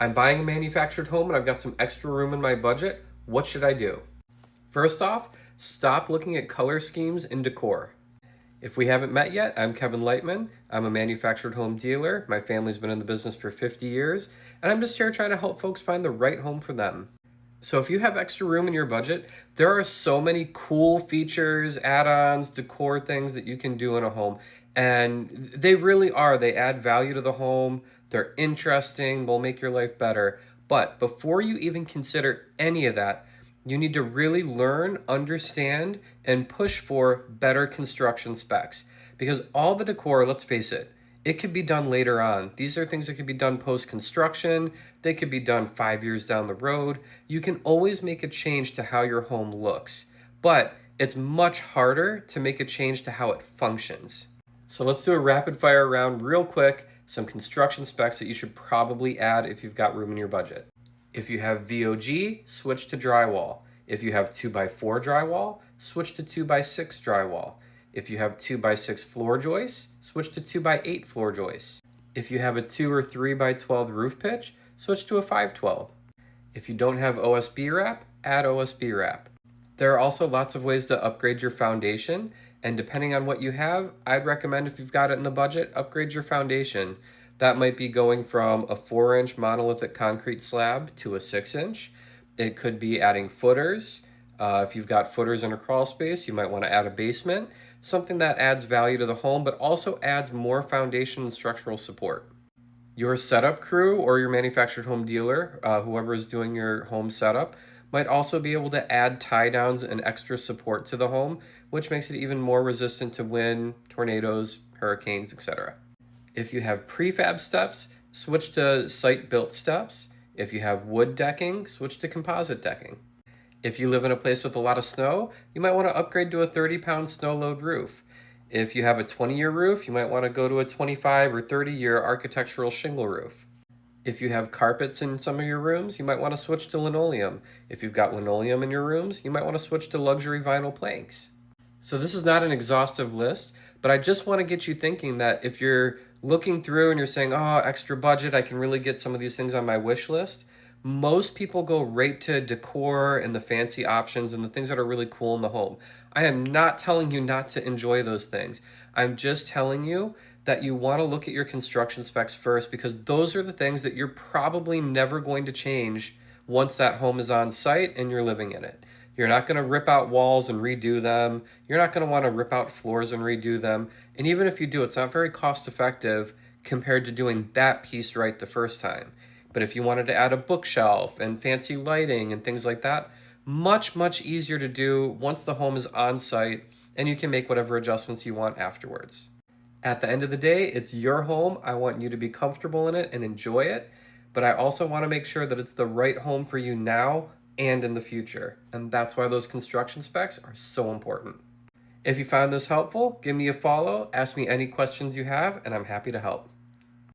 I'm buying a manufactured home and I've got some extra room in my budget. What should I do? First off, stop looking at color schemes and decor. If we haven't met yet, I'm Kevin Lightman. I'm a manufactured home dealer. My family's been in the business for 50 years, and I'm just here trying to help folks find the right home for them. So if you have extra room in your budget, there are so many cool features, add-ons, decor things that you can do in a home. And they really are. They add value to the home. They're interesting. They'll make your life better. But before you even consider any of that, you need to really learn, understand, and push for better construction specs. Because all the decor, let's face it, it could be done later on. These are things that could be done post-construction. They could be done 5 years down the road. You can always make a change to how your home looks, but it's much harder to make a change to how it functions. So let's do a rapid fire round real quick, some construction specs that you should probably add if you've got room in your budget. If you have VOG, switch to drywall. If you have 2x4 drywall, switch to 2x6 drywall. If you have 2x6 floor joists, switch to 2x8 floor joists. If you have a 2 or 3x12 roof pitch, switch to a 512. If you don't have OSB wrap, add OSB wrap. There are also lots of ways to upgrade your foundation, and depending on what you have, I'd recommend, if you've got it in the budget, upgrade your foundation. That might be going from a 4-inch monolithic concrete slab to a 6-inch. It could be adding footers. If you've got footers in a crawl space, you might want to add a basement, something that adds value to the home, but also adds more foundation and structural support. Your setup crew or your manufactured home dealer, whoever is doing your home setup, might also be able to add tie downs and extra support to the home, which makes it even more resistant to wind, tornadoes, hurricanes, etc. If you have prefab steps, switch to site-built steps. If you have wood decking, switch to composite decking. If you live in a place with a lot of snow, you might want to upgrade to a 30-pound snow load roof. If you have a 20-year roof, you might want to go to a 25 or 30-year architectural shingle roof. If you have carpets in some of your rooms, you might want to switch to linoleum. If you've got linoleum in your rooms, you might want to switch to luxury vinyl planks. So this is not an exhaustive list, but I just want to get you thinking that if you're looking through and you're saying, oh, extra budget, I can really get some of these things on my wish list. Most people go right to decor and the fancy options and the things that are really cool in the home. I am not telling you not to enjoy those things. I'm just telling you that you want to look at your construction specs first, because those are the things that you're probably never going to change once that home is on site and you're living in it. You're not going to rip out walls and redo them. You're not going to want to rip out floors and redo them. And even if you do, it's not very cost effective compared to doing that piece right the first time. But if you wanted to add a bookshelf and fancy lighting and things like that, much, much easier to do once the home is on site, and you can make whatever adjustments you want afterwards. At the end of the day, it's your home. I want you to be comfortable in it and enjoy it, but I also want to make sure that it's the right home for you now and in the future. And that's why those construction specs are so important. If you found this helpful, give me a follow, ask me any questions you have, and I'm happy to help.